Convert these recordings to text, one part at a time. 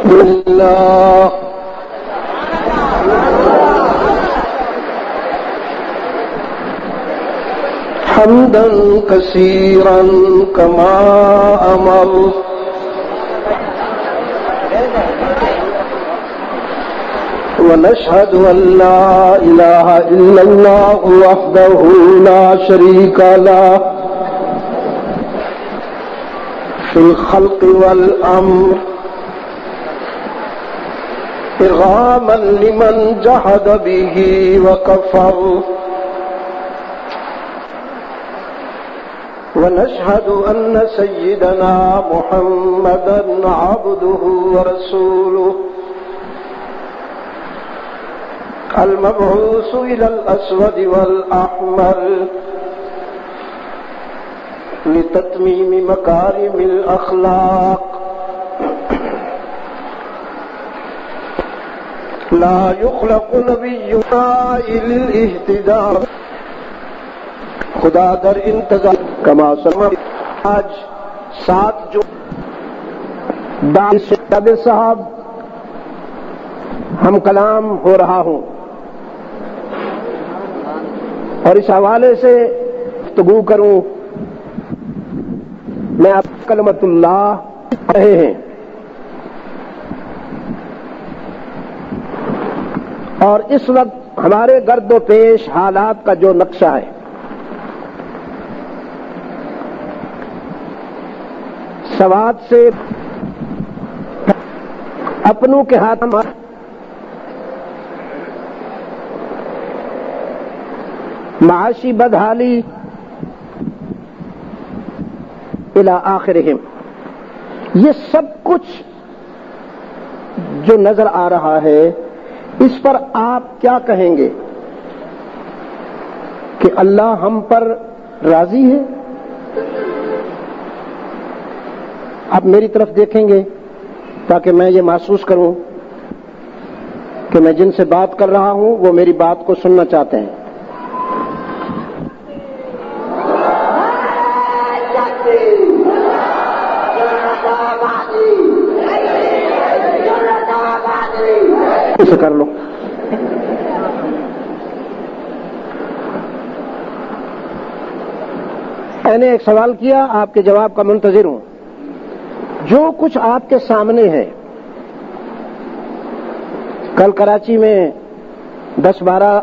لله حمدا كثيرا كما أمر ونشهد أن لا إله إلا الله وحده لا شريك له في الخلق والأمر إرغاما لمن جحد به وكفر ونشهد أن سيدنا محمدا عبده ورسوله المبعوث إلى الأسود والأحمر لتتميم مكارم الأخلاق لا يخلق نبي للاهتداء خدا در انتظار کما سلم آج 7 جون صاحب ہم کلام ہو رہا ہوں اور اس حوالے سے گفتگو کروں. میں آپ کلمت اللہ رہے ہیں اور اس وقت ہمارے گرد و پیش حالات کا جو نقشہ ہے سواد سے اپنوں کے ہاتھ معاشی بدحالی الی آخرہم، یہ سب کچھ جو نظر آ رہا ہے اس پر آپ کیا کہیں گے کہ اللہ ہم پر راضی ہے؟ آپ میری طرف دیکھیں گے تاکہ میں یہ محسوس کروں کہ میں جن سے بات کر رہا ہوں وہ میری بات کو سننا چاہتے ہیں. اسے کر لو. میں نے ایک سوال کیا، آپ کے جواب کا منتظر ہوں. جو کچھ آپ کے سامنے ہے، کل کراچی میں 10-12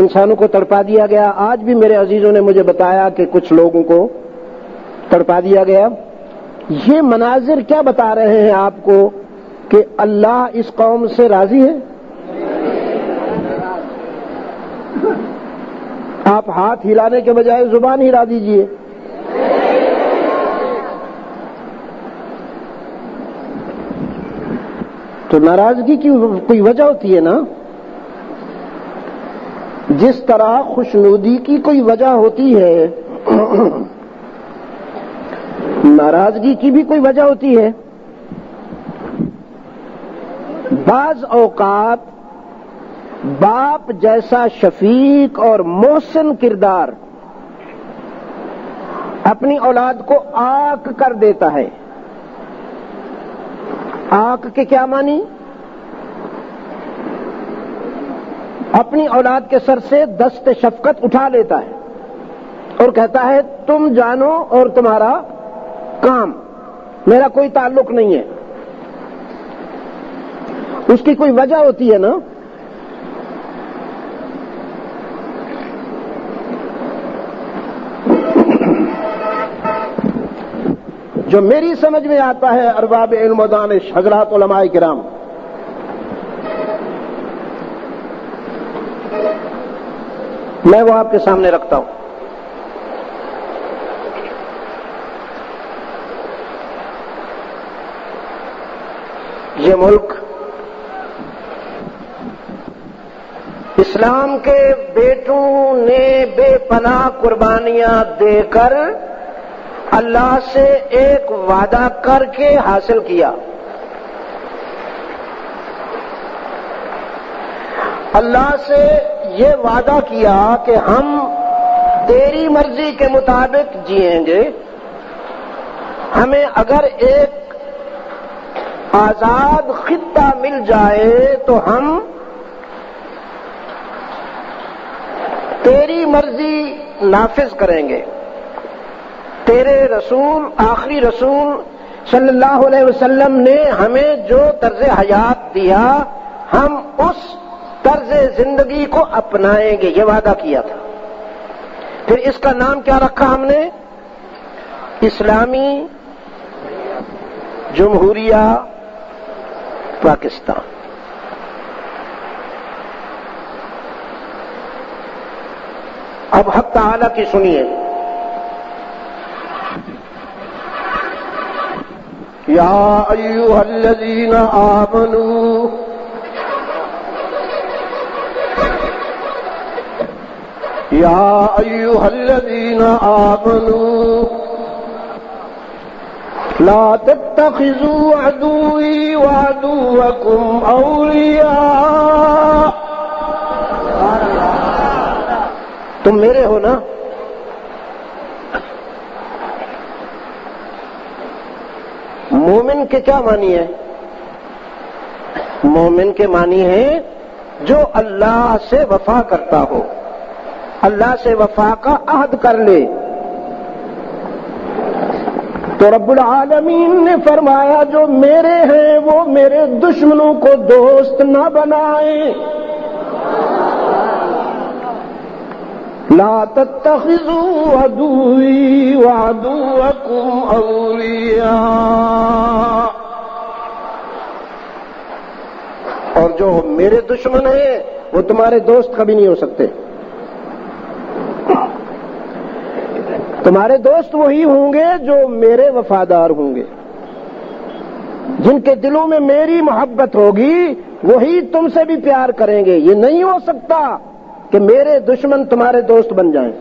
انسانوں کو تڑپا دیا گیا، آج بھی میرے عزیزوں نے مجھے بتایا کہ کچھ لوگوں کو تڑپا دیا گیا. یہ مناظر کیا بتا رہے ہیں آپ کو کہ اللہ اس قوم سے راضی ہے؟ آپ ہاتھ ہلانے کے بجائے زبان ہلا دیجئے. تو ناراضگی کی کوئی وجہ ہوتی ہے نا، جس طرح خوشنودی کی کوئی وجہ ہوتی ہے ناراضگی کی بھی کوئی وجہ ہوتی ہے. بعض اوقات باپ جیسا شفیق اور محسن کردار اپنی اولاد کو آک کر دیتا ہے. آک کے کیا معنی؟ اپنی اولاد کے سر سے دست شفقت اٹھا لیتا ہے اور کہتا ہے تم جانو اور تمہارا کام، میرا کوئی تعلق نہیں ہے. اس کی کوئی وجہ ہوتی ہے نا. جو میری سمجھ میں آتا ہے ارباب علم و دانش حضرات علماء کرام، میں وہ آپ کے سامنے رکھتا ہوں. یہ ملک اسلام کے بیٹوں نے بے پناہ قربانیاں دے کر اللہ سے ایک وعدہ کر کے حاصل کیا. اللہ سے یہ وعدہ کیا کہ ہم تیری مرضی کے مطابق جئیں گے، ہمیں اگر ایک آزاد خطہ مل جائے تو ہم تیری مرضی نافذ کریں گے. تیرے رسول آخری رسول صلی اللہ علیہ وسلم نے ہمیں جو طرز حیات دیا ہم اس طرز زندگی کو اپنائیں گے، یہ وعدہ کیا تھا. پھر اس کا نام کیا رکھا ہم نے؟ اسلامی جمہوریہ پاکستان. اب حق تعالی کی سنیے. یا ایھا الذین آمنوا یا ایھا الذین آمنوا لا تتخذوا عدوی وعدوکم اولیاء. تم میرے ہو نا؟ مومن کے کیا معنی ہے؟ مومن کے معنی ہے جو اللہ سے وفا کرتا ہو، اللہ سے وفا کا عہد کر لے. تو رب العالمین نے فرمایا جو میرے ہیں وہ میرے دشمنوں کو دوست نہ بنائیں. لا تتخذوا عدوی وعدوکم اولیاء. اور جو میرے دشمن ہیں وہ تمہارے دوست کبھی نہیں ہو سکتے. تمہارے دوست وہی ہوں گے جو میرے وفادار ہوں گے، جن کے دلوں میں میری محبت ہوگی وہی تم سے بھی پیار کریں گے. یہ نہیں ہو سکتا کہ میرے دشمن تمہارے دوست بن جائیں.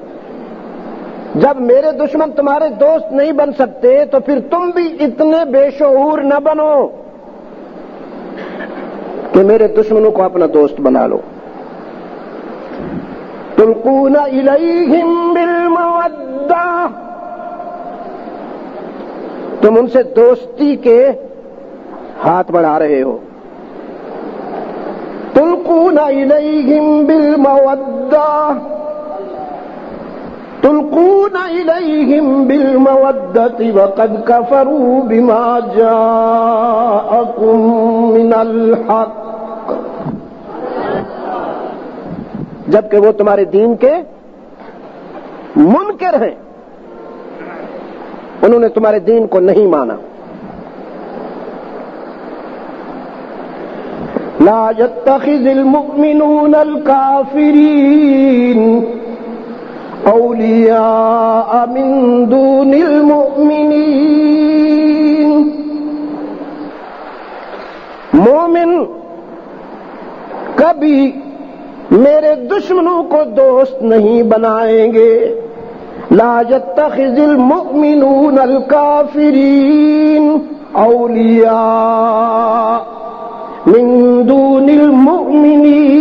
جب میرے دشمن تمہارے دوست نہیں بن سکتے تو پھر تم بھی اتنے بے شعور نہ بنو کہ میرے دشمنوں کو اپنا دوست بنا لو. تلقون الیہم بالمودہ، تم ان سے دوستی کے ہاتھ بڑھا رہے ہو. تلقون الیہم بالمودہ، تلقون الیہم بالمودۃ وقد کفروا بما جاءکم من الحق، جبکہ وہ تمہارے دین کے منکر ہیں، انہوں نے تمہارے دین کو نہیں مانا. لا يتخذ المؤمنون الكافرين اولیاء من دون المؤمنین. مومن کبھی میرے دشمنوں کو دوست نہیں بنائیں گے. لا يتخذ المؤمنون الكافرین اولیاء من دون المؤمنین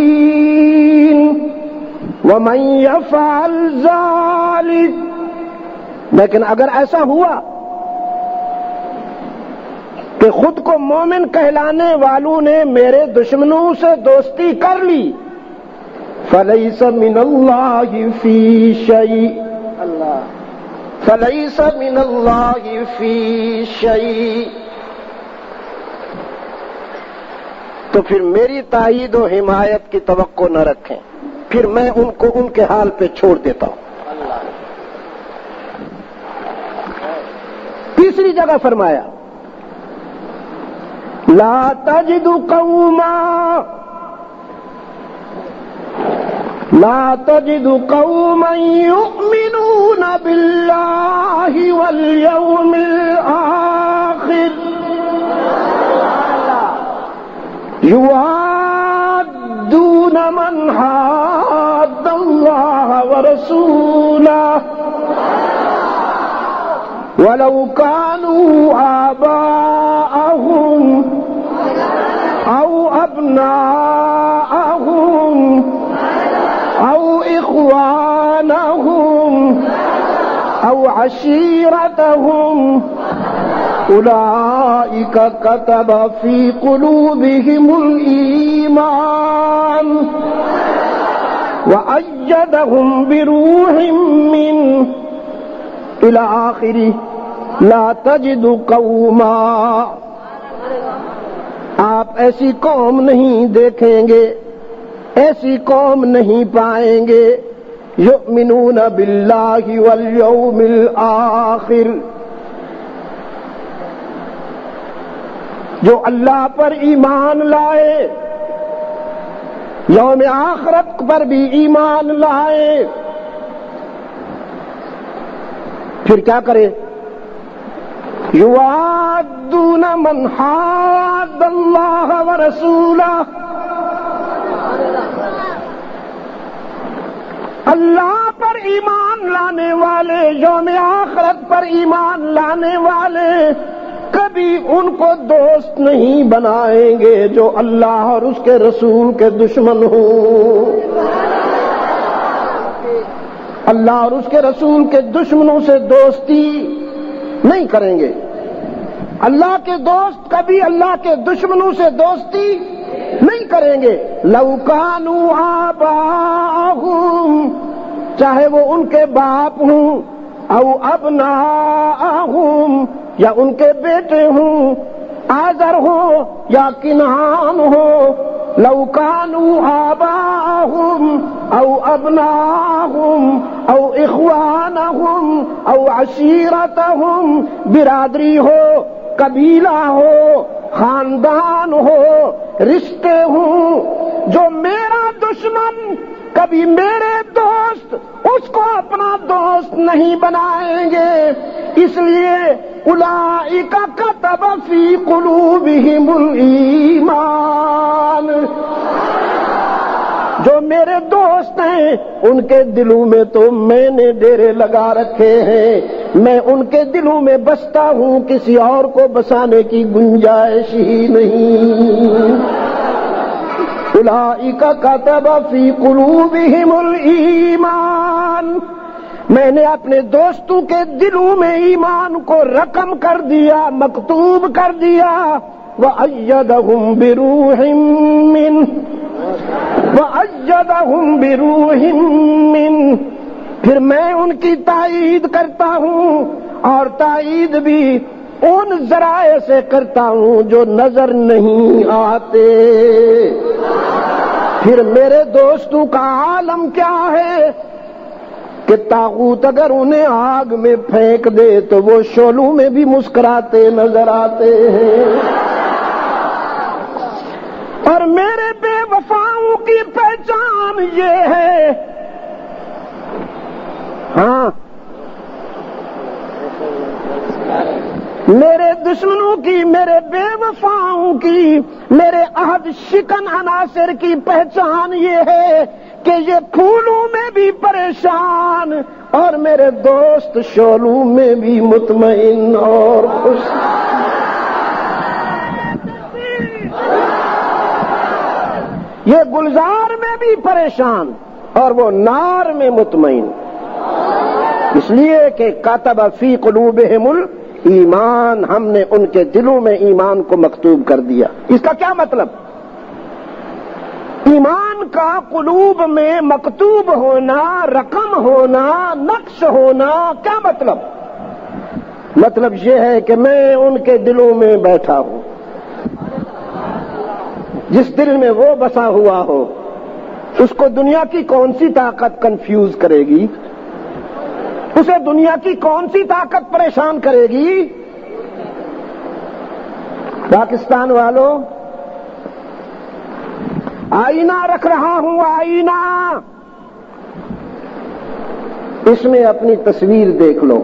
ومن يفعل ذلك. لیکن اگر ایسا ہوا کہ خود کو مومن کہلانے والوں نے میرے دشمنوں سے دوستی کر لی، فلیس من اللہ فی شیء، فلیس من اللہ فی شیء، تو پھر میری تائید و حمایت کی توقع نہ رکھیں، پھر میں ان کو ان کے حال پہ چھوڑ دیتا ہوں. تیسری جگہ فرمایا لا تجد قوما، لا تجد قوما يؤمنون بالله واليوم الآخر يوادون من حاد الله ورسوله ولو كانوا آباءهم أو أبناءهم أو إخوانهم أو عشيرتهم اولئک کتب فی قلوبہم الایمان وأيدهم بروح منه إلى آخره لا تجد قوما. آپ ایسی قوم نہیں دیکھیں گے، ایسی قوم نہیں پائیں گے یؤمنون باللہ والیوم الآخر، جو اللہ پر ایمان لائے، یوم آخرت پر بھی ایمان لائے. پھر کیا کرے؟ یوادون من حاد اللہ ورسولہ، اللہ پر ایمان لانے والے، یوم آخرت پر ایمان لانے والے کبھی ان کو دوست نہیں بنائیں گے جو اللہ اور اس کے رسول کے دشمن ہوں. اللہ اور اس کے رسول کے دشمنوں سے دوستی نہیں کریں گے. اللہ کے دوست کبھی اللہ کے دشمنوں سے دوستی نہیں کریں گے. لو کانوا آباءہم، چاہے وہ ان کے باپ ہوں، او ابناءہم، یا ان کے بیٹے ہوں، آزر ہو یا کنعان ہو. لو کانوا آباءہم او ابناءہم او اخوانہم او عشیرتہم، برادری ہو، قبیلہ ہو، خاندان ہو، رشتے ہوں، جو میرا دشمن کبھی میرے دوست اس کو اپنا دوست نہیں بنائیں گے. اس لیے اولئک کتب فی قلوبہم الایمان، جو میرے دوست ہیں ان کے دلوں میں تو میں نے ڈیرے لگا رکھے ہیں، میں ان کے دلوں میں بستا ہوں، کسی اور کو بسانے کی گنجائش ہی نہیں. اولئک کتب فی قلوبہم الایمان، میں نے اپنے دوستوں کے دلوں میں ایمان کو رقم کر دیا، مکتوب کر دیا. وَأَيَّدَهُمْ بِرُوحٍ مِّنْهُ وَأَيَّدَهُمْ بِرُوحٍ مِّنْهُ، پھر میں ان کی تائید کرتا ہوں، اور تائید بھی ان ذرائع سے کرتا ہوں جو نظر نہیں آتے. پھر میرے دوستوں کا عالم کیا ہے کہ طاغوت اگر انہیں آگ میں پھینک دے تو وہ شعلوں میں بھی مسکراتے نظر آتے ہیں. اور میرے بے وفاؤں کی پہچان یہ ہے، ہاں، میرے دشمنوں کی، میرے بے وفاؤں کی، میرے عہد شکن عناصر کی پہچان یہ ہے کہ یہ پھولوں میں بھی پریشان اور میرے دوست شعلوں میں بھی مطمئن اور خوش. یہ گلزار میں بھی پریشان اور وہ نار میں مطمئن، اس لیے کہ کاتب فی قلوبہم الایمان، ہم نے ان کے دلوں میں ایمان کو مکتوب کر دیا. اس کا کیا مطلب؟ ایمان کا قلوب میں مکتوب ہونا، رقم ہونا، نقش ہونا، کیا مطلب؟ مطلب یہ ہے کہ میں ان کے دلوں میں بیٹھا ہوں. جس دل میں وہ بسا ہوا ہو اس کو دنیا کی کون سی طاقت کنفیوز کرے گی؟ اسے دنیا کی کون سی طاقت پریشان کرے گی؟ پاکستان والوں، آئینہ رکھ رہا ہوں، آئینہ، اس میں اپنی تصویر دیکھ لو.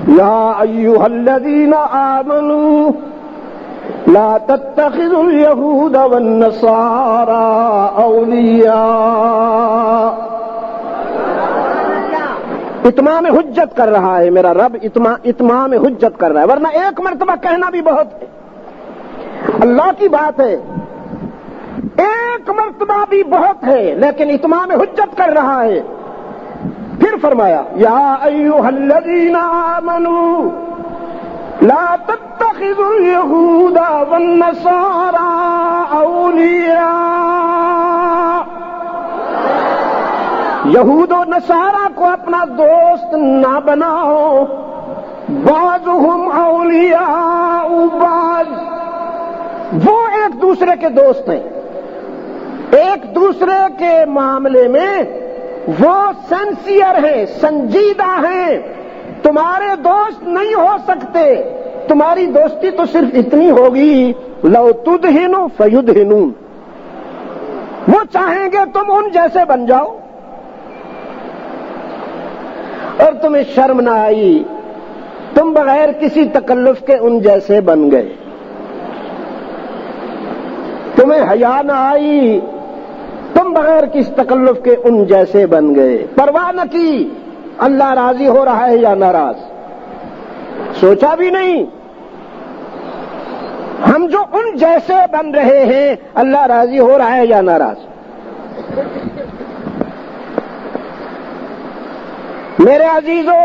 یا ایھا الذین آمنوا لا تتخذوا اليهود والنصارى اولیاء. اتمام حجت کر رہا ہے میرا رب، اتمام حجت کر رہا ہے، ورنہ ایک مرتبہ کہنا بھی بہت ہے. اللہ کی بات ہے، ایک مرتبہ بھی بہت ہے، لیکن اتمام حجت کر رہا ہے. پھر فرمایا یا ایھا الذین آمنوا لا تتخذوا اليہود والنصارى اولیاء، یہود و نصارہ کو اپنا دوست نہ بناؤ، بعضهم اولیاء بعض، وہ ایک دوسرے کے دوست ہیں، ایک دوسرے کے معاملے میں وہ سنسیئر ہیں، سنجیدہ ہیں، تمہارے دوست نہیں ہو سکتے، تمہاری دوستی تو صرف اتنی ہوگی لو تدہنوا فیدہنون، وہ چاہیں گے تم ان جیسے بن جاؤ، اور تمہیں شرم نہ آئی، تم بغیر کسی تکلف کے ان جیسے بن گئے، تمہیں حیا نہ آئی، تم بغیر کس تکلف کے ان جیسے بن گئے، پرواہ نہ کی اللہ راضی ہو رہا ہے یا ناراض، سوچا بھی نہیں ہم جو ان جیسے بن رہے ہیں اللہ راضی ہو رہا ہے یا ناراض۔ میرے عزیزو،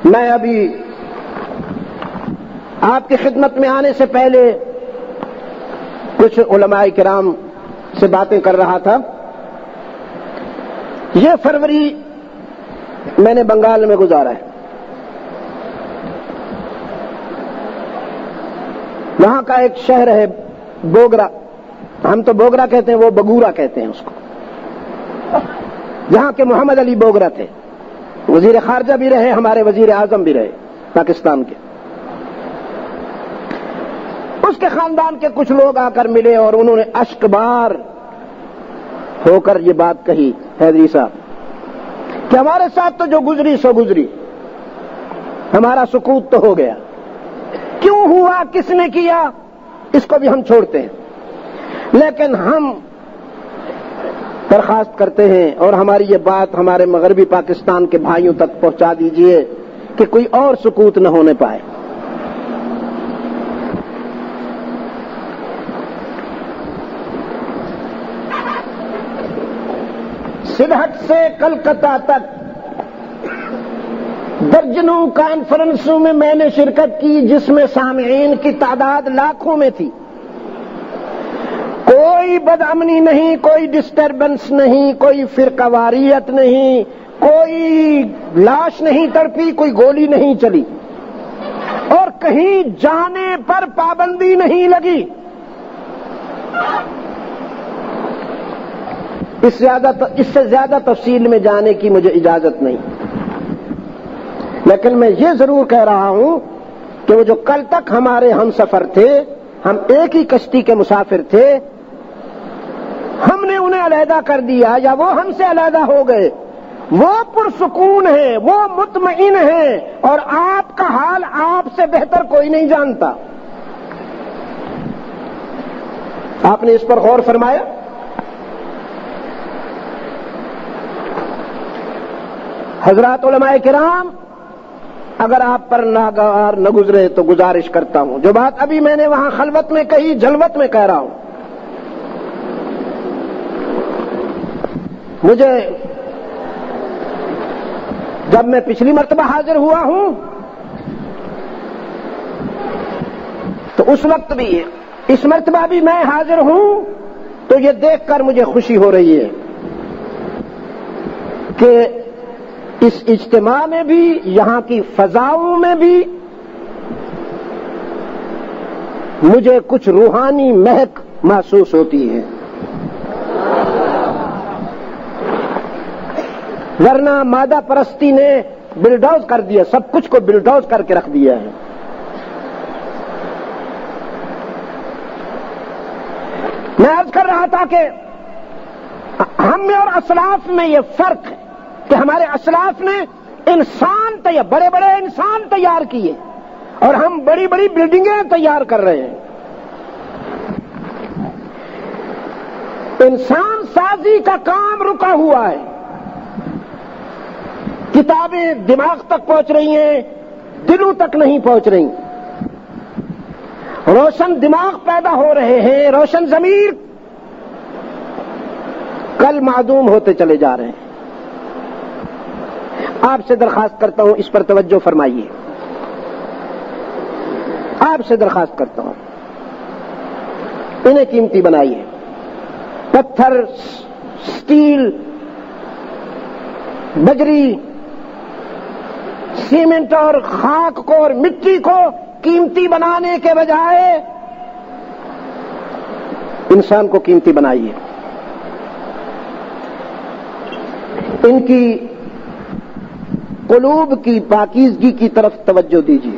میں ابھی آپ کی خدمت میں آنے سے پہلے کچھ علماء کرام سے باتیں کر رہا تھا۔ یہ فروری میں نے بنگال میں گزارا ہے، وہاں کا ایک شہر ہے بوگرا، ہم تو بوگرا کہتے ہیں، وہ بگورا کہتے ہیں اس کو، جہاں کے محمد علی بوگرا تھے، وزیر خارجہ بھی رہے، ہمارے وزیر اعظم بھی رہے پاکستان کے۔ اس کے خاندان کے کچھ لوگ آ کر ملے اور انہوں نے اشک بار ہو کر یہ بات کہی، حیدری صاحب، کہ ہمارے ساتھ تو جو گزری سو گزری، ہمارا سکوت تو ہو گیا، کیوں ہوا، کس نے کیا، اس کو بھی ہم چھوڑتے ہیں، لیکن ہم درخواست کرتے ہیں اور ہماری یہ بات ہمارے مغربی پاکستان کے بھائیوں تک پہنچا دیجئے کہ کوئی اور سکوت نہ ہونے پائے۔ سلہٹ سے کلکتہ تک درجنوں کانفرنسوں میں میں نے شرکت کی، جس میں سامعین کی تعداد لاکھوں میں تھی، کوئی بدامنی نہیں، کوئی ڈسٹربنس نہیں، کوئی فرقہ واریت نہیں، کوئی لاش نہیں تڑپی، کوئی گولی نہیں چلی، اور کہیں جانے پر پابندی نہیں لگی۔ اس سے زیادہ تفصیل میں جانے کی مجھے اجازت نہیں، لیکن میں یہ ضرور کہہ رہا ہوں کہ وہ جو کل تک ہمارے ہم سفر تھے، ہم ایک ہی کشتی کے مسافر تھے، ہم نے انہیں علیحدہ کر دیا یا وہ ہم سے علیحدہ ہو گئے، وہ پرسکون ہیں، وہ مطمئن ہیں، اور آپ کا حال آپ سے بہتر کوئی نہیں جانتا۔ آپ نے اس پر غور فرمایا؟ حضرات علماء کرام، اگر آپ پر ناگوار نہ گزرے تو گزارش کرتا ہوں، جو بات ابھی میں نے وہاں خلوت میں کہی، جلوت میں کہہ رہا ہوں۔ مجھے جب میں پچھلی مرتبہ حاضر ہوا ہوں تو اس وقت بھی، اس مرتبہ بھی میں حاضر ہوں تو یہ دیکھ کر مجھے خوشی ہو رہی ہے کہ اس اجتماع میں بھی، یہاں کی فضاؤں میں بھی مجھے کچھ روحانی مہک محسوس ہوتی ہے، ورنہ مادہ پرستی نے بلڈوز کر دیا، سب کچھ کو بلڈوز کر کے رکھ دیا ہے۔ میں عرض کر رہا تھا کہ ہم میں اور اسلاف میں یہ فرق ہے کہ ہمارے اسلاف نے انسان بڑے بڑے انسان تیار کیے اور ہم بڑی بڑی بلڈنگیں تیار کر رہے ہیں۔ انسان سازی کا کام رکا ہوا ہے، کتابیں دماغ تک پہنچ رہی ہیں، دلوں تک نہیں پہنچ رہی، روشن دماغ پیدا ہو رہے ہیں، روشن ضمیر کل معدوم ہوتے چلے جا رہے ہیں۔ آپ سے درخواست کرتا ہوں اس پر توجہ فرمائیے، آپ سے درخواست کرتا ہوں انہیں قیمتی بنائیے۔ پتھر، سٹیل، بجری، سیمنٹ اور خاک کو اور مٹی کو قیمتی بنانے کے بجائے انسان کو قیمتی بنائیے، ان کی قلوب کی پاکیزگی کی طرف توجہ دیجیے۔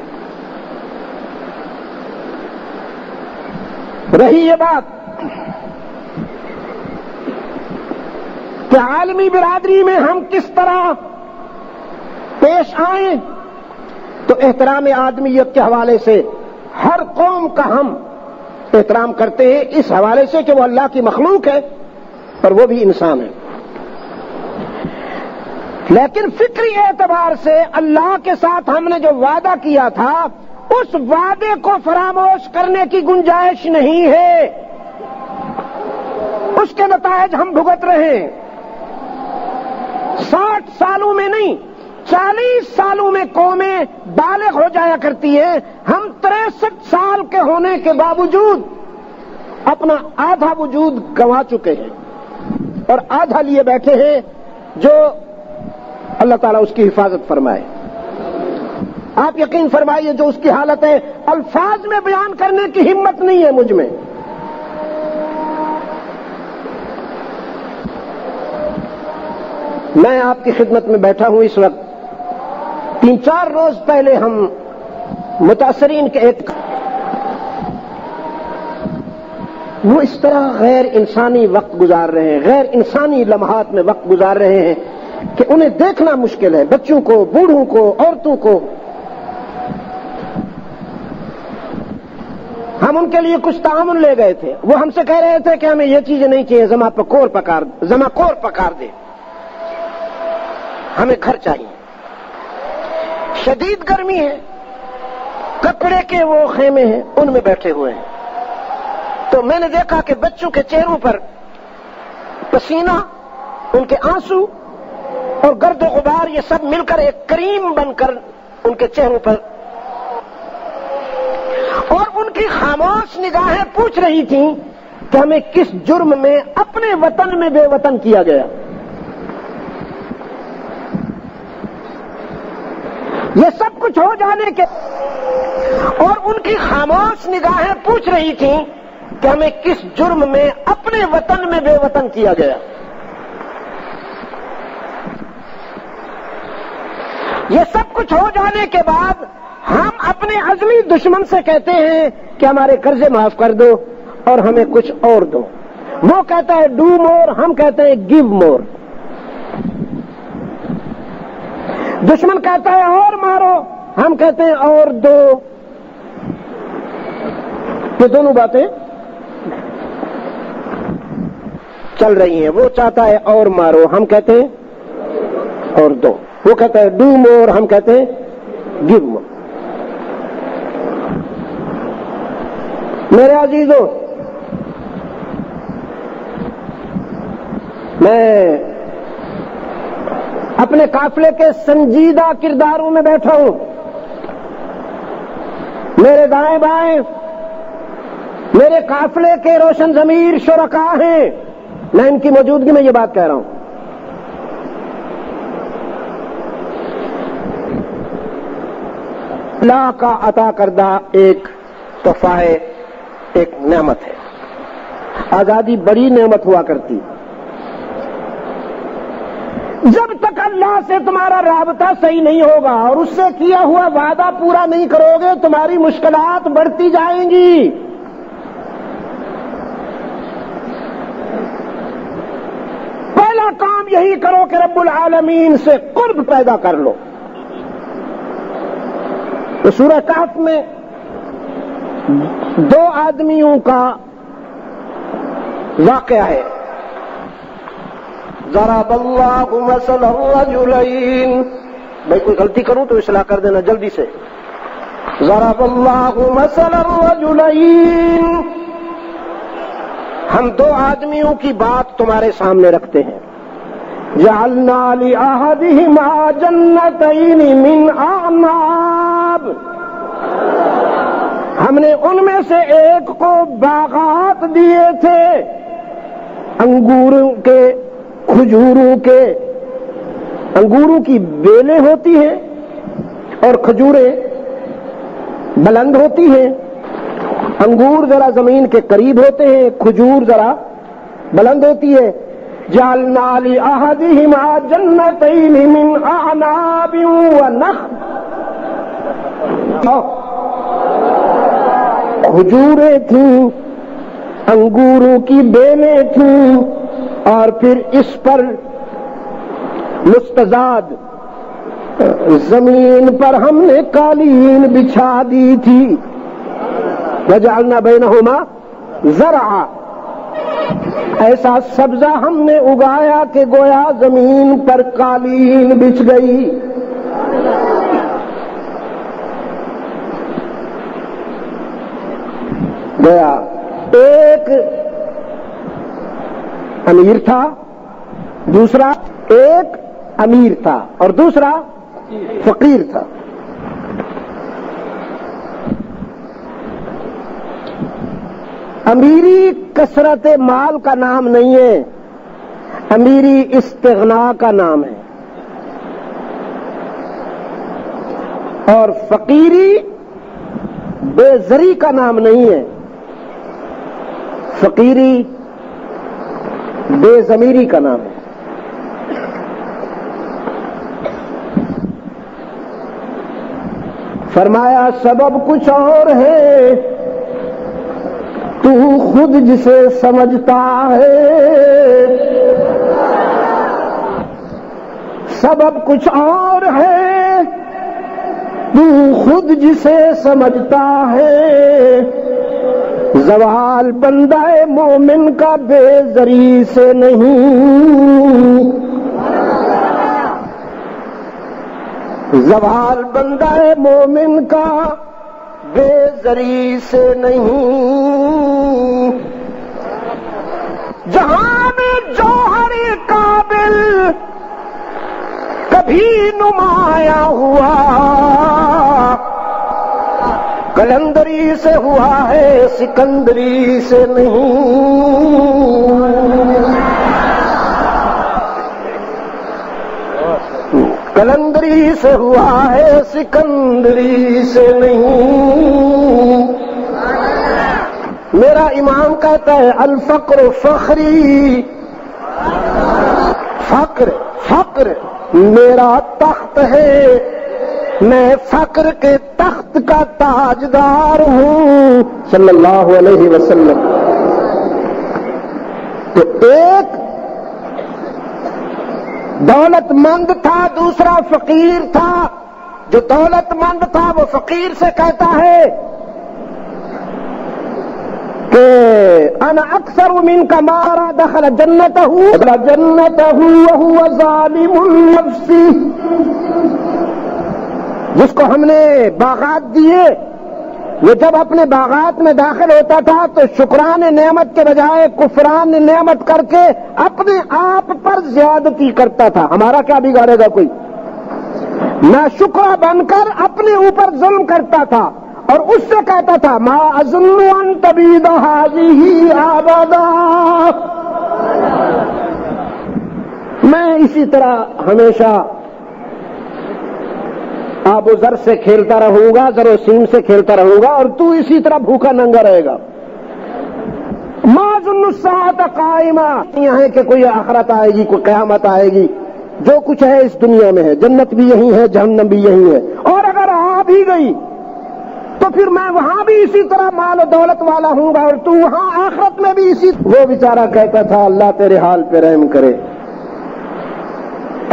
رہی یہ بات کہ عالمی برادری میں ہم کس طرح پیش آئیں، تو احترام آدمیت کے حوالے سے ہر قوم کا ہم احترام کرتے ہیں، اس حوالے سے کہ وہ اللہ کی مخلوق ہے اور وہ بھی انسان ہے، لیکن فکری اعتبار سے اللہ کے ساتھ ہم نے جو وعدہ کیا تھا اس وعدے کو فراموش کرنے کی گنجائش نہیں ہے، اس کے نتائج ہم بھگت رہے ہیں۔ 60 سالوں میں نہیں، 40 سالوں میں قومیں بالغ ہو جایا کرتی ہیں، ہم 63 سال کے ہونے کے باوجود اپنا آدھا وجود گنوا چکے ہیں اور آدھا لیے بیٹھے ہیں، جو اللہ تعالیٰ اس کی حفاظت فرمائے۔ آپ یقین فرمائیے جو اس کی حالت ہے الفاظ میں بیان کرنے کی ہمت نہیں ہے مجھ میں۔ میں آپ کی خدمت میں بیٹھا ہوں اس وقت، 3-4 روز پہلے ہم متاثرین کے ایک وہ اس طرح غیر انسانی وقت گزار رہے ہیں، غیر انسانی لمحات میں وقت گزار رہے ہیں کہ انہیں دیکھنا مشکل ہے، بچوں کو، بوڑھوں کو، عورتوں کو۔ ہم ان کے لیے کچھ تعاون لے گئے تھے، وہ ہم سے کہہ رہے تھے کہ ہمیں یہ چیزیں نہیں چاہیے، زما کور پکار دے، ہمیں گھر چاہیے، شدید گرمی ہے، کپڑے کے وہ خیمے ہیں ان میں بیٹھے ہوئے ہیں۔ تو میں نے دیکھا کہ بچوں کے چہروں پر پسینہ، ان کے آنسو اور گرد و غبار یہ سب مل کر ایک کریم بن کر ان کے چہروں پر، اور ان کی خاموش نگاہیں پوچھ رہی تھیں کہ ہمیں کس جرم میں اپنے وطن میں بے وطن کیا گیا۔ یہ سب کچھ ہو جانے کے اور ان کی خاموش نگاہیں پوچھ رہی تھیں کہ ہمیں کس جرم میں اپنے وطن میں بے وطن کیا گیا۔ یہ سب کچھ ہو جانے کے بعد ہم اپنے ازلی دشمن سے کہتے ہیں کہ ہمارے قرضے معاف کر دو اور ہمیں کچھ اور دو۔ وہ کہتا ہے ڈو مور، ہم کہتے ہیں گیو مور۔ دشمن کہتا ہے اور مارو، ہم کہتے ہیں اور دو۔ یہ دونوں باتیں چل رہی ہیں، وہ چاہتا ہے اور مارو، ہم کہتے ہیں اور دو۔ وہ کہتا ہے ڈو مور، ہم کہتے ہیں گیو مور۔ میرے عزیزوں، میں اپنے قافلے کے سنجیدہ کرداروں میں بیٹھا ہوں، میرے دائیں بائیں میرے قافلے کے روشن ضمیر شرکا ہیں، میں ان کی موجودگی میں یہ بات کہہ رہا ہوں۔ اللہ کا عطا کردہ ایک تحفہ ہے، ایک نعمت ہے۔ آزادی بڑی نعمت ہوا کرتی، جب تک اللہ سے تمہارا رابطہ صحیح نہیں ہوگا اور اس سے کیا ہوا وعدہ پورا نہیں کرو گے، تمہاری مشکلات بڑھتی جائیں گی۔ پہلا کام یہی کرو کہ رب العالمین سے قرب پیدا کر لو۔ تو سورہ کہف میں 2 آدمیوں کا واقعہ ہے۔ ضرب اللہ مثلا الرجلین، بھائی کوئی غلطی کروں تو اصلاح کر دینا جلدی سے۔ ضرب اللہ مثلا الرجلین، ہم دو آدمیوں کی بات تمہارے سامنے رکھتے ہیں. جعلنا لأحدهما جنتين من اعناب، ہم نے ان میں سے ایک کو باغات دیے تھے انگوروں کے، کھجوروں کے. انگوروں کی بیلیں ہوتی ہیں اور کھجوریں بلند ہوتی ہیں. انگور ذرا زمین کے قریب ہوتے ہیں، کھجور ذرا بلند ہوتی ہے. جعلنا لأحدهما جنتين من اعناب ونخل، کھجوریں تھیں، انگوروں کی بیلیں تھیں، اور پھر اس پر مستزاد زمین پر ہم نے قالین بچھا دی تھی. وجعلنا بینہما زرعا، ایسا سبزہ ہم نے اگایا کہ گویا زمین پر قالین بچھ گئی. گویا ایک امیر تھا، دوسرا ایک امیر تھا اور دوسرا فقیر تھا. امیری کثرت مال کا نام نہیں ہے، امیری استغنا کا نام ہے. اور فقیری بے زری کا نام نہیں ہے، فقیری بے ضمیری کا نام ہے. فرمایا سبب کچھ اور ہے، تو خود جسے سمجھتا ہے. سبب کچھ اور ہے، تو خود جسے سمجھتا ہے. زوال بندہ مومن کا بے زری سے نہیں، زوال بندہ مومن کا بے زری سے نہیں. جہاں میں جوہر قابل کبھی نمایاں ہوا، قلندری سے ہوا ہے سکندری سے نہیں. قلندری سے ہوا ہے سکندری سے نہیں. میرا امام کہتا ہے الفقر فخری، فقر فقر میرا تخت ہے، میں فقر کے تخت کا تاجدار ہوں صلی اللہ علیہ وسلم. تو ایک دولت مند تھا، دوسرا فقیر تھا. جو دولت مند تھا وہ فقیر سے کہتا ہے کہ انا اکثر من کا مارا دخل جنتہ وہو ظالم النفس. جس کو ہم نے باغات دیے، وہ جب اپنے باغات میں داخل ہوتا تھا تو شکران نعمت کے بجائے کفران نعمت کر کے اپنے آپ پر زیادتی کرتا تھا. ہمارا کیا بگاڑے گا کوئی؟ ناشکرا بن کر اپنے اوپر ظلم کرتا تھا اور اس سے کہتا تھا ما اظن ان تبید هذه ابدا، میں اسی طرح ہمیشہ آب و زر سے کھیلتا رہوں گا، زر و سیم سے کھیلتا رہوں گا، اور تو اسی طرح بھوکا ننگا رہے گا. ما ظن الساعة قائمہ، یہ ہے کہ کوئی آخرت آئے گی، کوئی قیامت آئے گی. جو کچھ ہے اس دنیا میں ہے، جنت بھی یہی ہے، جہنم بھی یہی ہے، اور اگر آ بھی گئی تو پھر میں وہاں بھی اسی طرح مال و دولت والا ہوں گا، اور تو وہاں آخرت میں بھی اسی. وہ بیچارہ کہتا تھا اللہ تیرے حال پہ رحم کرے.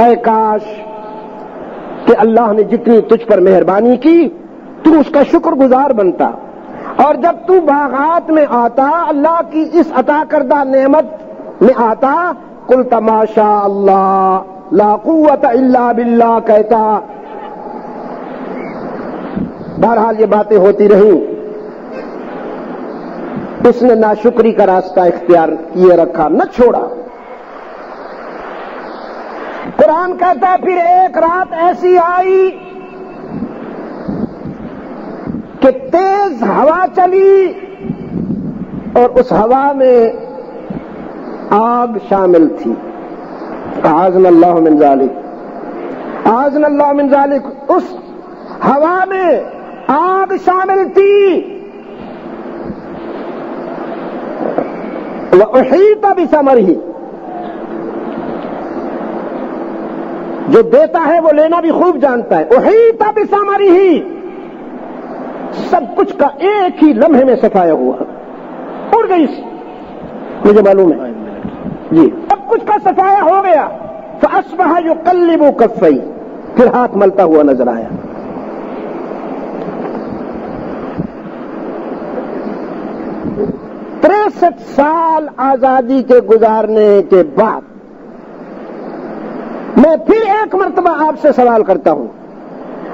اے کاش کہ اللہ نے جتنی تجھ پر مہربانی کی تو اس کا شکر گزار بنتا. اور جب تو باغات میں آتا، اللہ کی اس عطا کردہ نعمت میں آتا، قلت ما شاء اللہ لا قوت الا باللہ کہتا. بہرحال یہ باتیں ہوتی رہیں. اس نے ناشکری کا راستہ اختیار کیے رکھا، نہ چھوڑا۔ قرآن کہتا ہے پھر ایک رات ایسی آئی کہ تیز ہوا چلی اور اس ہوا میں آگ شامل تھی۔ اعاذنا اللہ من ذالک، اعاذنا اللہ من ذالک۔ اس ہوا میں آگ شامل تھی۔ وَأُحِيطَ بِثَمَرِهِ، جو دیتا ہے وہ لینا بھی خوب جانتا ہے۔ اُحِيطَ بِثَمَرِهِ، سب کچھ کا ایک ہی لمحے میں صفایا ہوا، اڑ گئی، مجھے معلوم ہے جی، سب کچھ کا صفایا ہو گیا۔ فَأَصْبَحَ يُقَلِّبُ كَفَّيْهِ، پھر ہاتھ ملتا ہوا نظر آیا۔ 63 سال آزادی کے گزارنے کے بعد میں پھر ایک مرتبہ آپ سے سوال کرتا ہوں،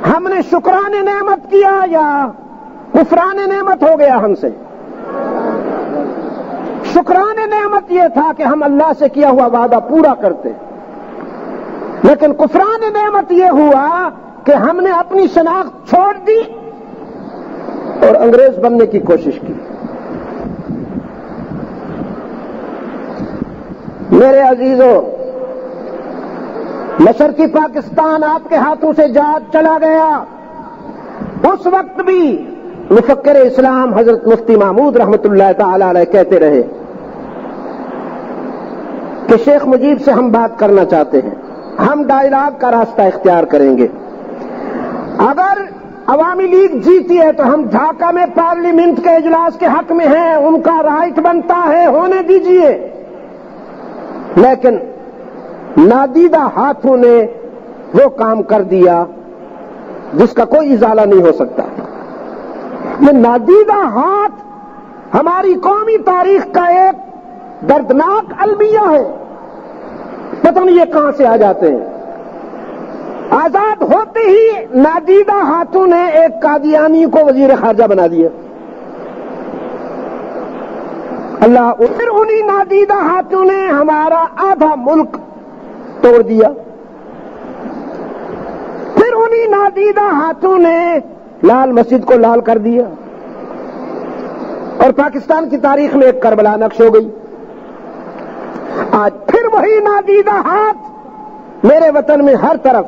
ہم نے شکران نعمت کیا یا کفران نعمت ہو گیا ہم سے؟ شکران نعمت یہ تھا کہ ہم اللہ سے کیا ہوا وعدہ پورا کرتے، لیکن کفران نعمت یہ ہوا کہ ہم نے اپنی شناخت چھوڑ دی اور انگریز بننے کی کوشش کی۔ میرے عزیزو، مشرقی پاکستان آپ کے ہاتھوں سے چلا گیا، اس وقت بھی مفکر اسلام حضرت مفتی محمود رحمت اللہ تعالی علیہ کہتے رہے کہ شیخ مجیب سے ہم بات کرنا چاہتے ہیں، ہم ڈائیلاگ کا راستہ اختیار کریں گے، اگر عوامی لیگ جیتی ہے تو ہم ڈھاکہ میں پارلیمنٹ کے اجلاس کے حق میں ہیں، ان کا رائٹ بنتا ہے، ہونے دیجئے۔ لیکن نادیدہ ہاتھوں نے وہ کام کر دیا جس کا کوئی ازالہ نہیں ہو سکتا۔ یہ نادیدہ ہاتھ ہماری قومی تاریخ کا ایک دردناک المیہ ہے، پتہ نہیں یہ کہاں سے آ جاتے ہیں۔ آزاد ہوتے ہی نادیدہ ہاتھوں نے ایک قادیانی کو وزیر خارجہ بنا دیا، اللہ، پھر انہی نادیدہ ہاتھوں نے ہمارا آدھا ملک توڑ دیا، پھر انہی نادیدہ ہاتھوں نے لال مسجد کو لال کر دیا، اور پاکستان کی تاریخ میں ایک کربلا نقش ہو گئی۔ آج پھر وہی نادیدہ ہاتھ میرے وطن میں ہر طرف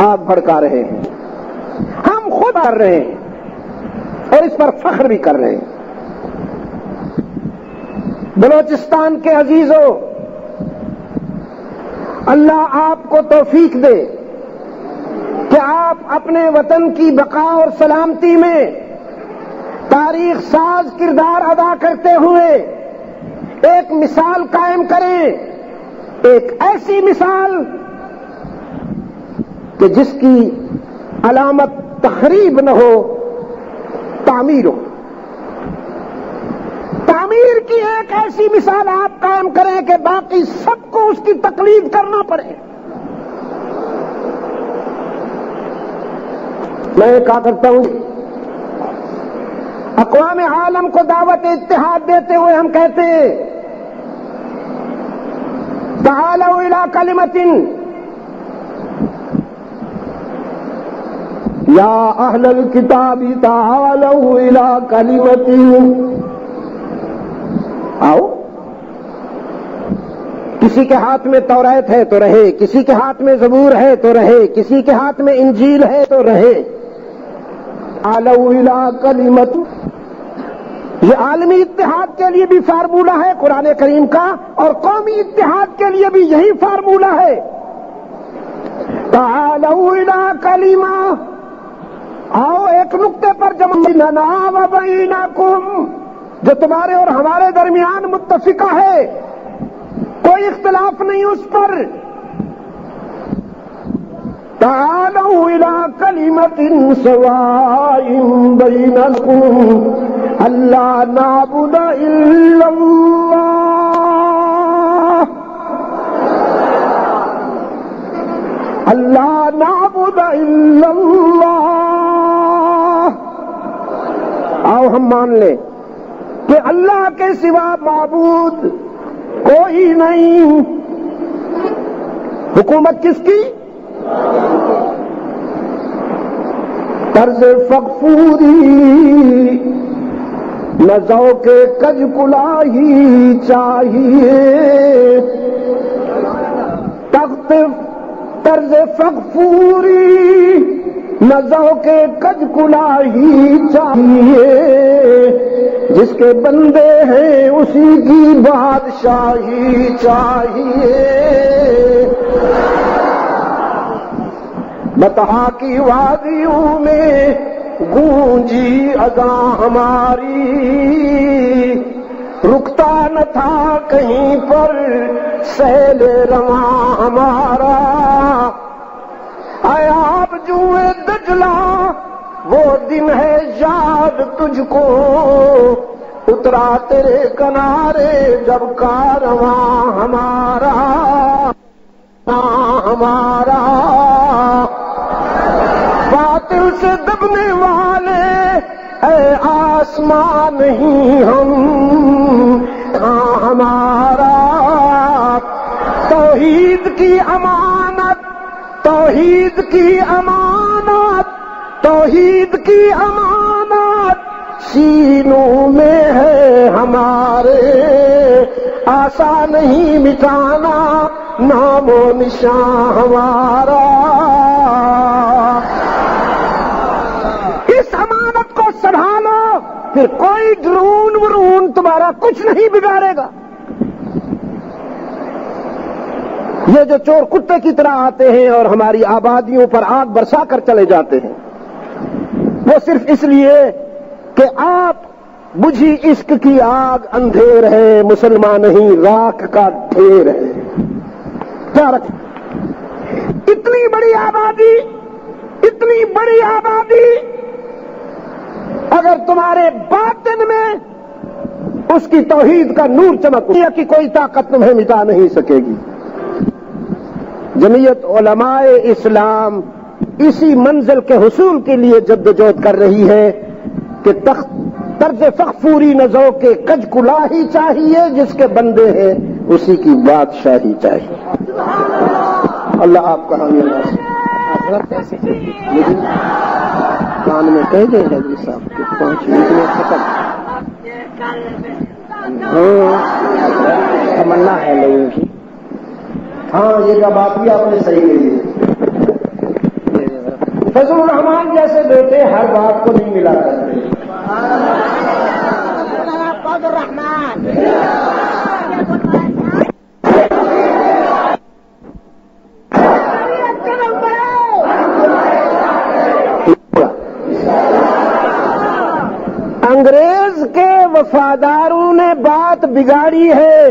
آگ بھڑکا رہے ہیں، ہم خود کر رہے ہیں اور اس پر فخر بھی کر رہے ہیں۔ بلوچستان کے عزیزوں، اللہ آپ کو توفیق دے کہ آپ اپنے وطن کی بقا اور سلامتی میں تاریخ ساز کردار ادا کرتے ہوئے ایک مثال قائم کریں، ایک ایسی مثال کہ جس کی علامت تخریب نہ ہو، تعمیر ہو۔ تعمیر کی ایک ایسی مثال آپ قائم کریں کہ باقی سب کو اس کی تقلید کرنا پڑے۔ میں کہا کرتا ہوں، اقوام عالم کو دعوت اتحاد دیتے ہوئے ہم کہتے ہیں تعالوا الی کلمۃ یا اہل الکتاب تعالوا الی کلمۃ، آؤ، کسی کے ہاتھ میں توریت ہے تو رہے، کسی کے ہاتھ میں زبور ہے تو رہے، کسی کے ہاتھ میں انجیل ہے تو رہے، تعالوا الی کلمۃ۔ یہ عالمی اتحاد کے لیے بھی فارمولہ ہے قرآن کریم کا، اور قومی اتحاد کے لیے بھی یہی فارمولہ ہے۔ تعالوا الی کلمہ، آؤ ایک نقطے پر جمع بیننا و بینکم، جو تمہارے اور ہمارے درمیان متفقہ ہے، کوئی اختلاف نہیں اس پر۔ تعالوا الی کلمۃ سواء بینکم الا نعبد الا اللہ، الا نعبد الا اللہ آؤ ہم مان لیں کہ اللہ کے سوا معبود کوئی نہیں. حکومت کس کی؟ طرز فغفوری نہ ذوق کج کلاہی چاہیے. تخت طرز فغفوری نہ ذوق کج کلاہی چاہیے. جس کے بندے ہیں اسی کی بادشاہی چاہیے. بطحا کی وادیوں میں گونجی اذاں ہماری. رکتا نہ تھا کہیں پر سیل رواں ہمارا. اے آپ جوئے دجلہ وہ دن ہے یاد تجھ کو. اترا تیرے کنارے جب کارواں ہمارا ہمارا. باطل سے دبنے والے اے آسمان نہیں ہم ہمارا. توحید کی امانت توحید کی امانت توحید کی امانت سینوں میں ہے ہمارے. آسان نہیں مٹانا نام و نشان ہمارا. اس امانت کو سنبھالو پھر کوئی ڈرون ورون تمہارا کچھ نہیں بگاڑے گا. یہ جو چور کتے کی طرح آتے ہیں اور ہماری آبادیوں پر آگ برسا کر چلے جاتے ہیں وہ صرف اس لیے کہ آپ بجھی عشق کی آگ اندھیر ہے. مسلمان نہیں راکھ کا ڈھیر ہے. کیا رکھ اتنی بڑی آبادی اگر تمہارے باطن میں اس کی توحید کا نور چمک کی کوئی طاقت تمہیں مٹا نہیں سکے گی. جمعیت علماء اسلام اسی منزل کے حصول کے لیے جدوجہد کر رہی ہے کہ طرز فغفوری نہ ذوق کج کلاہی چاہیے. جس کے بندے ہیں اسی کی بادشاہی چاہیے. اللہ آپ کا حامی کان میں کہہ دیں حضرت صاحب کے 5 منٹ میں ختم. تمنا ہے لوگوں کی. ہاں یہ بات بھی آپ نے صحیح کہی ہے. فضل الرحمان جیسے بیٹے ہر بات کو نہیں ملا کرتے. فضل الرحمان انگریز کے وفاداروں نے بات بگاڑی ہے.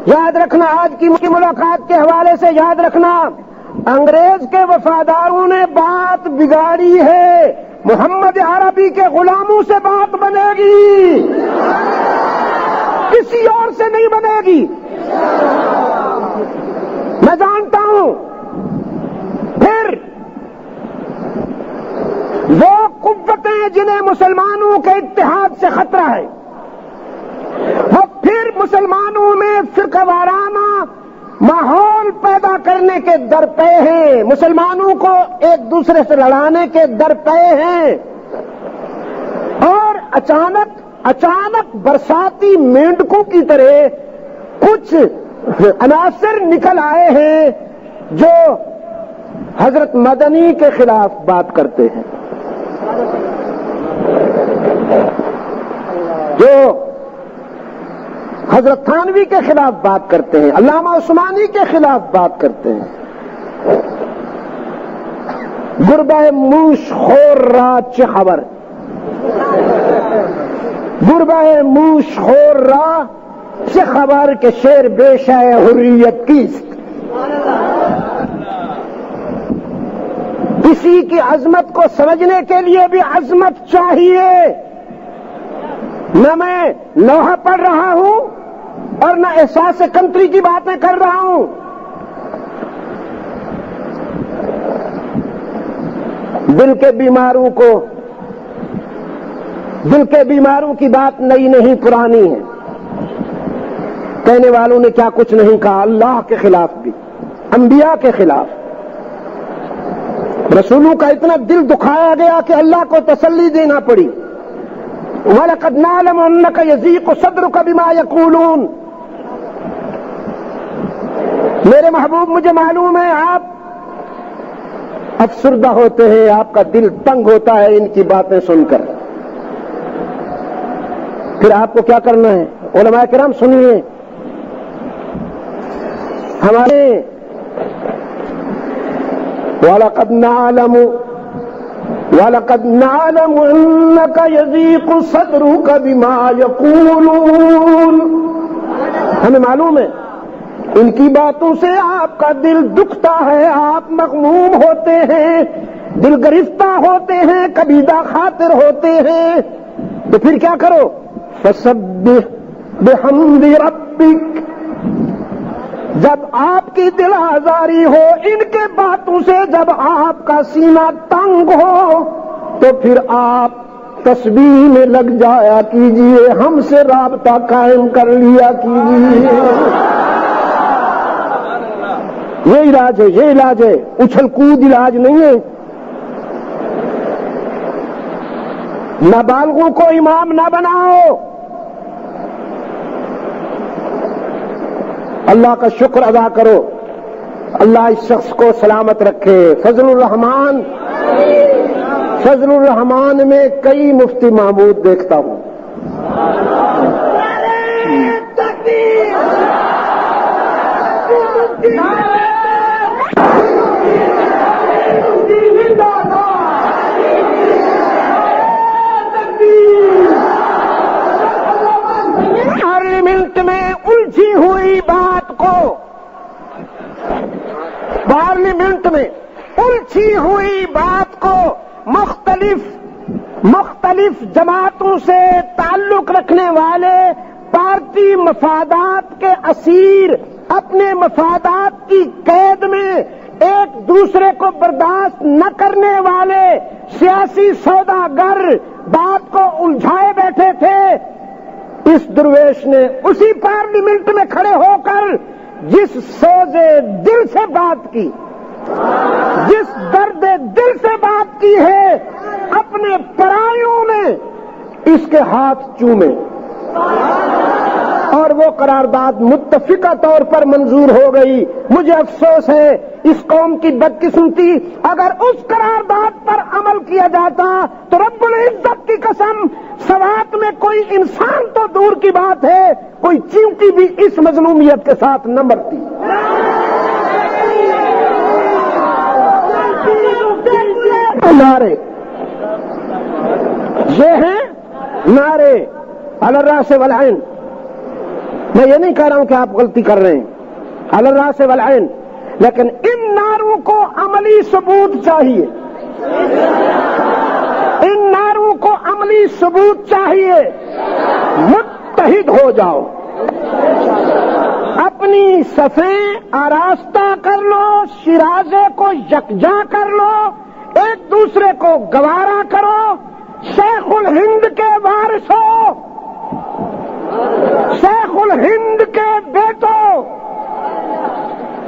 یاد رکھنا آج کی ملاقات کے حوالے سے یاد رکھنا انگریز کے وفاداروں نے بات بگاڑی ہے. محمد عربی کے غلاموں سے بات بنے گی کسی اور سے نہیں بنے گی. میں جانتا ہوں پھر وہ قوتیں جنہیں مسلمانوں کے اتحاد سے خطرہ ہے وہ پھر مسلمانوں میں فرقہ وارانہ ماحول پیدا کرنے کے درپے ہیں. مسلمانوں کو ایک دوسرے سے لڑانے کے درپے ہیں. اور اچانک برساتی مینڈکوں کی طرح کچھ عناصر نکل آئے ہیں جو حضرت مدنی کے خلاف بات کرتے ہیں, جو حضرت تھانوی کے خلاف بات کرتے ہیں, علامہ عثمانی کے خلاف بات کرتے ہیں. گربہ موش خور را چه خبر, گربہ موش خور را چه خبر کہ شیر بیشہ حریت کیست. کسی کی عظمت کو سمجھنے کے لیے بھی عظمت چاہیے. نہ میں لوہا پڑھ رہا ہوں اور نہ احساس کنتری کی باتیں کر رہا ہوں. دل کے بیماروں کو دل کے بیماروں کی بات نئی نہیں پرانی ہے. کہنے والوں نے کیا کچھ نہیں کہا، اللہ کے خلاف بھی، انبیاء کے خلاف، رسولوں کا اتنا دل دکھایا گیا کہ اللہ کو تسلی دینا پڑی. وَلَقَدْ نَعْلَمُ أَنَّكَ يَضِيقُ صَدْرُكَ بِمَا يَقُولُونَ. میرے محبوب مجھے معلوم ہے آپ افسردہ ہوتے ہیں، آپ کا دل تنگ ہوتا ہے ان کی باتیں سن کر. پھر آپ کو کیا کرنا ہے؟ علماء کرام سنیے، ہمارے وَلَقَدْ نَعْلَمُ أَنَّكَ يَضِيقُ صَدْرُكَ بِمَا يَقُولُونَ. ہمیں معلوم ہے ان کی باتوں سے آپ کا دل دکھتا ہے، آپ مغموم ہوتے ہیں، دل گرفتہ ہوتے ہیں، کبیدہ خاطر ہوتے ہیں. تو پھر کیا کرو؟ فَسَبِّحْ بِحَمْدِ رَبِّكَ. جب آپ کی دل آزاری ہو ان کے باتوں سے، جب آپ کا سینہ تنگ ہو، تو پھر آپ تسبیح میں لگ جایا کیجئے، ہم سے رابطہ قائم کر لیا کیجئے. یہ علاج ہے، یہ علاج ہے، اچھل کود علاج نہیں ہے. نابالغوں کو امام نہ بناؤ. اللہ کا شکر ادا کرو، اللہ اس شخص کو سلامت رکھے. فضل الرحمان میں کئی مفتی محمود دیکھتا ہوں. پارلیمنٹ میں الجھی ہوئی بات کو، پارلیمنٹ میں الجھی ہوئی بات کو مختلف جماعتوں سے تعلق رکھنے والے پارٹی مفادات کے اسیر، اپنے مفادات کی قید میں ایک دوسرے کو برداشت نہ کرنے والے سیاسی سوداگر بات کو الجھائے بیٹھے تھے. اس درویش نے اسی پارلیمنٹ میں کھڑے ہو کر جس سوز دل سے بات کی، جس درد دل سے بات کی ہے، اپنے پرائیوں نے اس کے ہاتھ چومے اور وہ قرارداد متفقہ طور پر منظور ہو گئی. مجھے افسوس ہے اس قوم کی بدقسمتی، اگر اس قرارداد پر عمل کیا جاتا تو رب العزت کی قسم سوات میں کوئی انسان تو دور کی بات ہے، کوئی چیونٹی بھی اس مظلومیت کے ساتھ نہ مرتی. نعرے یہ ہیں نعرے علی الراس والعین. میں یہ نہیں کہہ رہا ہوں کہ آپ غلطی کر رہے ہیں، علی الراس والعین، لیکن ان نعروں کو عملی ثبوت چاہیے. ان نعروں کو عملی ثبوت چاہیے. متحد ہو جاؤ، اپنی صفیں آراستہ کر لو، شیرازے کو یکجا کر لو، ایک دوسرے کو گوارا کرو. شیخ الہند کے وارثوں، شیخ الہند کے بیٹوں،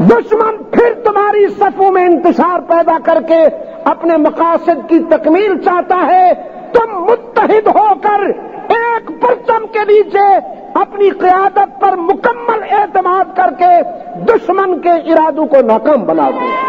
دشمن پھر تمہاری صفوں میں انتشار پیدا کر کے اپنے مقاصد کی تکمیل چاہتا ہے. تم متحد ہو کر ایک پرچم کے نیچے اپنی قیادت پر مکمل اعتماد کر کے دشمن کے ارادوں کو ناکام بنا دو.